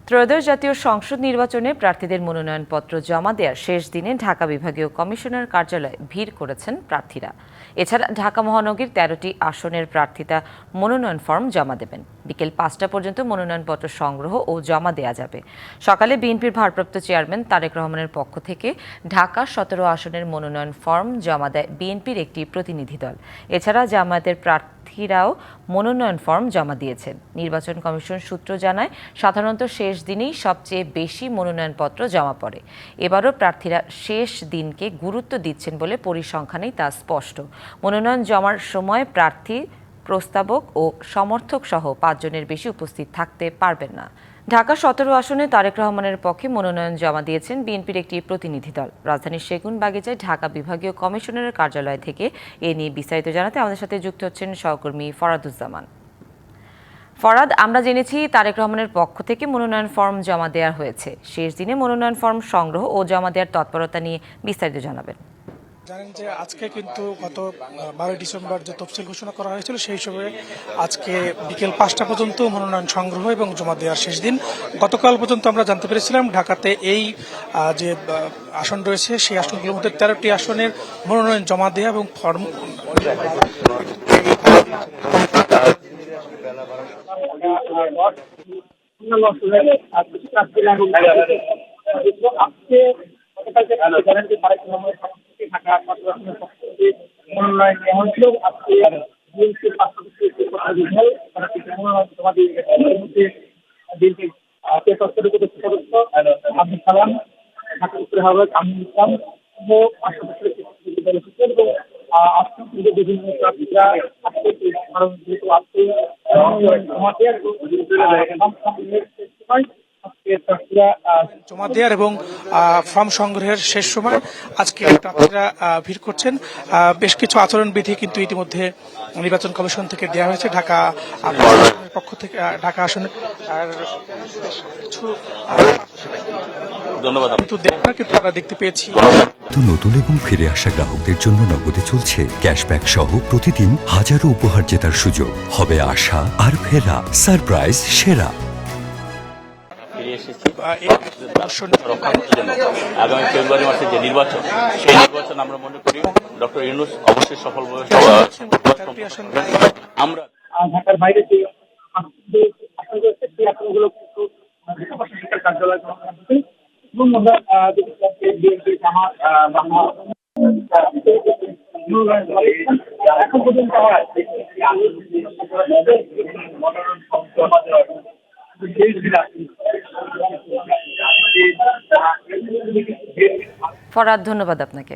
ত্রয়োদশ জাতীয় সংসদ নির্বাচনে প্রার্থীদের মনোনয়নপত্র জমা দেওয়ার শেষ দিনে ঢাকা বিভাগীয় কমিশনার কার্যালয়ে ভিড় করেছেন প্রার্থীরা। এছাড়া ঢাকা মহানগরীর ১৩টি আসনের প্রার্থীরা মনোনয়ন ফর্ম জমা দেবেন। বিকেল ৫টা পর্যন্ত মনোনয়নপত্র সংগ্রহ ও জমা দেওয়া যাবে। সকালে বিএনপির ভারপ্রাপ্ত চেয়ারম্যান তারেক রহমানের পক্ষ থেকে ঢাকা ১৭ আসনের মনোনয়ন ফর্ম জমা দেয় বিএনপির একটি প্রতিনিধি দল। এছাড়া জামায়াতের প্রার্থীরাও মনোনয়ন ফর্ম জমা দিয়েছেন। নির্বাচন কমিশন সূত্র জানায়, সাধারণত শেষ দিনেই সবচেয়ে বেশি মনোনয়নপত্র জমা পড়ে। এবারও প্রার্থীরা শেষ দিনকে গুরুত্ব দিচ্ছেন বলে পরিসংখ্যানেই তা স্পষ্ট। মনোনয়ন জমার সময় প্রার্থী, প্রস্তাবক ও সমর্থক সহ ৫ জনের বেশি উপস্থিত থাকতে পারবেন না। ঢাকা ১৭ আসনে তারেক রহমানের পক্ষে মনোনয়ন জমা দিয়েছেন বিএনপির একটি প্রতিনিধি দল। রাজধানীর সেগুনবাগিচায় ঢাকা বিভাগীয় কমিশনারের কার্যালয় থেকে এ নিয়ে বিস্তারিত জানাতে আমাদের সাথে যুক্ত হচ্ছেন সহকর্মী ফরাদুজ্জামান। ফরাদ, আমরা জেনেছি তারেক রহমানের পক্ষ থেকে মনোনয়ন ফর্ম জমা দেওয়া হয়েছে। শেষ দিনে মনোনয়ন ফর্ম সংগ্রহ ও জমা দেওয়ার তৎপরতা নিয়ে বিস্তারিত জানাবেন। জানেন যে আজকে কিন্তু গত ১২ ডিসেম্বর যে তফসিল ঘোষণা করা হয়েছিল সেই হিসেবে আজকে বিকেল ৫টা পর্যন্ত মনোনয়ন সংগ্রহ এবং জমা দেওয়ার শেষ দিন। গতকাল পর্যন্ত আমরা জানতে পেরেছিলাম ঢাকাতে এই যে আসন রয়েছে সেই আসনগুলোর মধ্যে ১৩টি আসনের মনোনয়ন জমা দেওয়া এবং ফর্ম মনোনয়ন নেওয়া হয়েছিল। আজকে বিএনপির সদস্য আব্দুল সালাম, ঢাকা উত্তর হাওড়ার আমিনুল ইসলাম ও পার্শ্ববর্তী এবং আজকে বিভিন্ন প্রার্থীরা যেহেতু আজকে জমা দেওয়ার এবং ফর্ম সংগ্রহের শেষ সময় আজকে প্রার্থীরা ভিড় করছেন। বেশ কিছু আচরণবিধি কিন্তু ইতিমধ্যে নির্বাচন কমিশন থেকে দেওয়া হয়েছে। ঢাকা পক্ষ থেকে ঢাকা আসনে কিন্তু আমরা দেখতে পেয়েছি নতুন এবং ফিরে আসা গ্রাহকদের জন্য নগদে চলছে ক্যাশব্যাক সহ প্রতিদিন হাজারো উপহার জেতার সুযোগ। হবে আশা আর ফেরা, সারপ্রাইজ সেরা। আগামী ফেব্রুয়ারি মাসে যে নির্বাচন, সেই নির্বাচন আমরা মনে করি ডক্টর ইউনূস অবশ্যই সফলভাবে আমরা ঢাকার বাইরে যে আসন রয়েছে সেই আসনগুলো কিন্তু প্রশাসনিক কার্যালয় এবং আমরা বিএনপি জামাত বাংলা এখন পর্যন্ত ফরাদ, ধন্যবাদ আপনাকে।